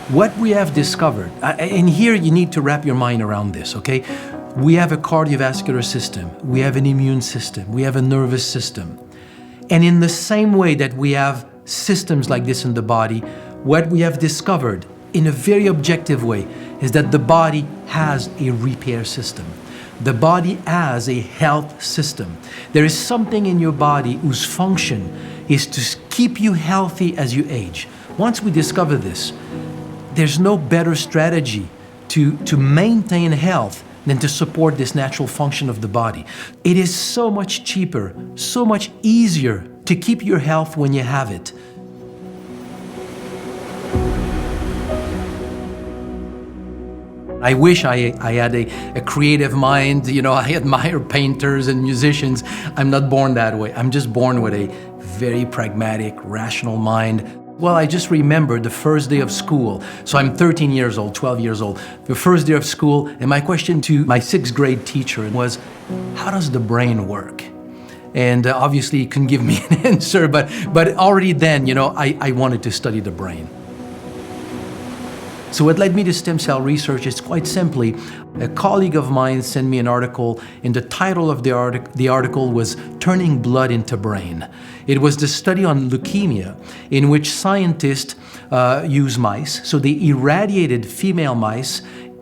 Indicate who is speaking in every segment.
Speaker 1: What we have discovered, and here you need to wrap your mind around this, okay? We have a cardiovascular system, we have an immune system, we have a nervous system. And in the same way that we have systems like this in the body, what we have discovered in a very objective way is that the body has a repair system. The body has a health system. There is something in your body whose function is to keep you healthy as you age. Once we discover this, there's no better strategy to maintain health than to support this natural function of the body. It is so much cheaper, so much easier to keep your health when you have it. I wish I had a creative mind. You know, I admire painters and musicians. I'm not born that way. I'm just born with a very pragmatic, rational mind. Well, I just remember the first day of school. So I'm 13 years old, 12 years old. The first day of school, and my question to my 6th grade teacher was, how does the brain work? And obviously he couldn't give me an answer, but already then, you know, I wanted to study the brain. So what led me to stem cell research is quite simply, a colleague of mine sent me an article, and the title of the article was Turning Blood into Brain. It was the study on leukemia, in which scientists use mice. So they irradiated female mice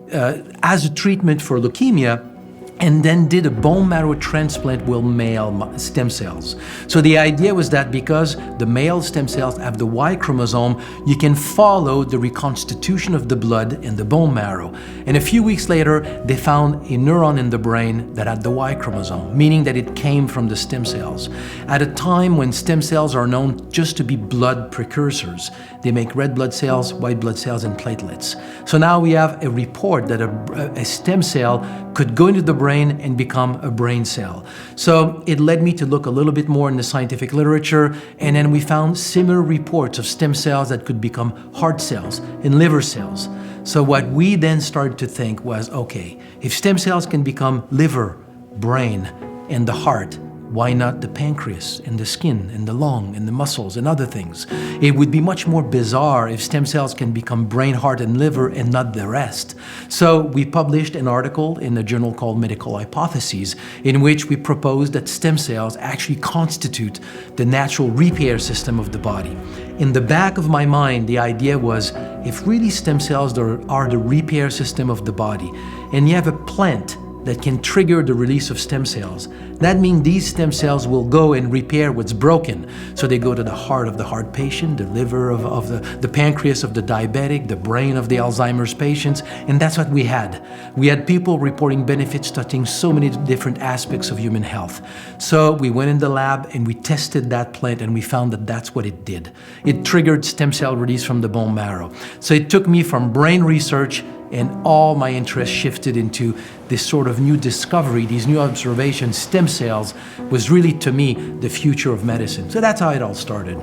Speaker 1: as a treatment for leukemia, and then did a bone marrow transplant with male stem cells. So the idea was that because the male stem cells have the Y chromosome, you can follow the reconstitution of the blood in the bone marrow. And a few weeks later, they found a neuron in the brain that had the Y chromosome, meaning that it came from the stem cells. At a time when stem cells are known just to be blood precursors, they make red blood cells, white blood cells, and platelets. So now we have a report that a stem cell could go into the brain and become a brain cell. So it led me to look a little bit more in the scientific literature, and then we found similar reports of stem cells that could become heart cells and liver cells. So what we then started to think was, okay, if stem cells can become liver, brain, and the heart, why not the pancreas and the skin and the lung and the muscles and other things? It would be much more bizarre if stem cells can become brain, heart, and liver and not the rest. So we published an article in a journal called Medical Hypotheses, in which we proposed that stem cells actually constitute the natural repair system of the body. In the back of my mind, the idea was, if really stem cells are the repair system of the body, and you have a plant that can trigger the release of stem cells, that means these stem cells will go and repair what's broken. So they go to the heart of the heart patient, the liver of the pancreas of the diabetic, the brain of the Alzheimer's patients, and that's what we had. We had people reporting benefits touching so many different aspects of human health. So we went in the lab and we tested that plant, and we found that that's what it did. It triggered stem cell release from the bone marrow. So it took me from brain research, and all my interest shifted into this sort of new discovery, these new observations. Stem cells was really, to me, the future of medicine. So that's how it all started.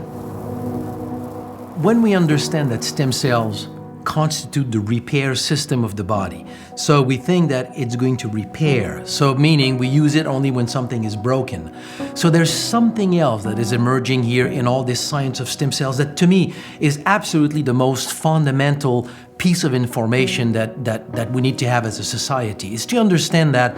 Speaker 1: When we understand that stem cells constitute the repair system of the body, so we think that it's going to repair, so meaning we use it only when something is broken. So there's something else that is emerging here in all this science of stem cells that, to me, is absolutely the most fundamental piece of information that we need to have as a society, is to understand that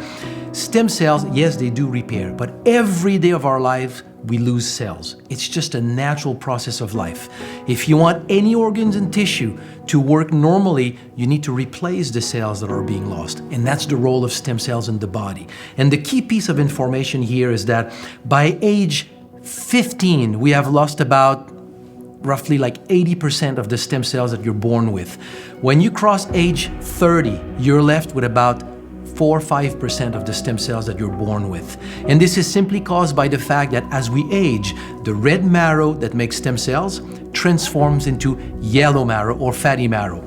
Speaker 1: stem cells, yes, they do repair, but every day of our life we lose cells. It's just a natural process of life. If you want any organs and tissue to work normally, you need to replace the cells that are being lost, and that's the role of stem cells in the body. And the key piece of information here is that by age 15, we have lost about roughly like 80% of the stem cells that you're born with. When you cross age 30, you're left with about 4 or 5% of the stem cells that you're born with. And this is simply caused by the fact that as we age, the red marrow that makes stem cells transforms into yellow marrow or fatty marrow.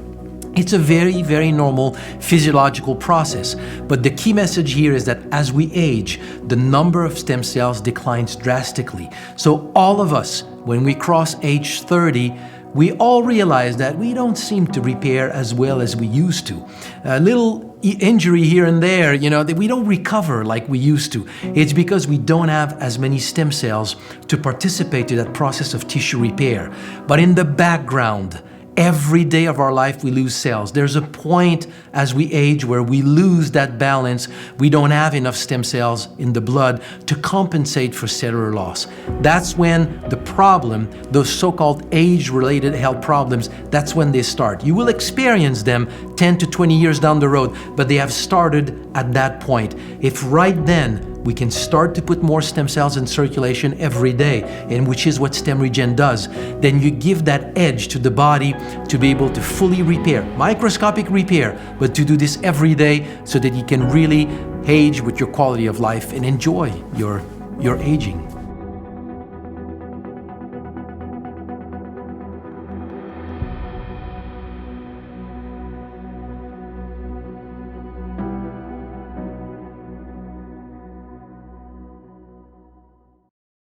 Speaker 1: It's a very, very normal physiological process. But the key message here is that as we age, the number of stem cells declines drastically. So all of us, when we cross age 30, we all realize that we don't seem to repair as well as we used to. A little injury here and there, that we don't recover like we used to. It's because we don't have as many stem cells to participate in that process of tissue repair. But in the background, Every day of our life, we lose cells. There's a point as we age where we lose that balance. We don't have enough stem cells in the blood to compensate for cellular loss. That's when the problem, those so-called age-related health problems, that's when they start. You will experience them 10 to 20 years down the road, but they have started at that point. If right then we can start to put more stem cells in circulation every day, and which is what Stemregen does, then you give that edge to the body to be able to fully repair, microscopic repair, but to do this every day so that you can really age with your quality of life and enjoy your aging.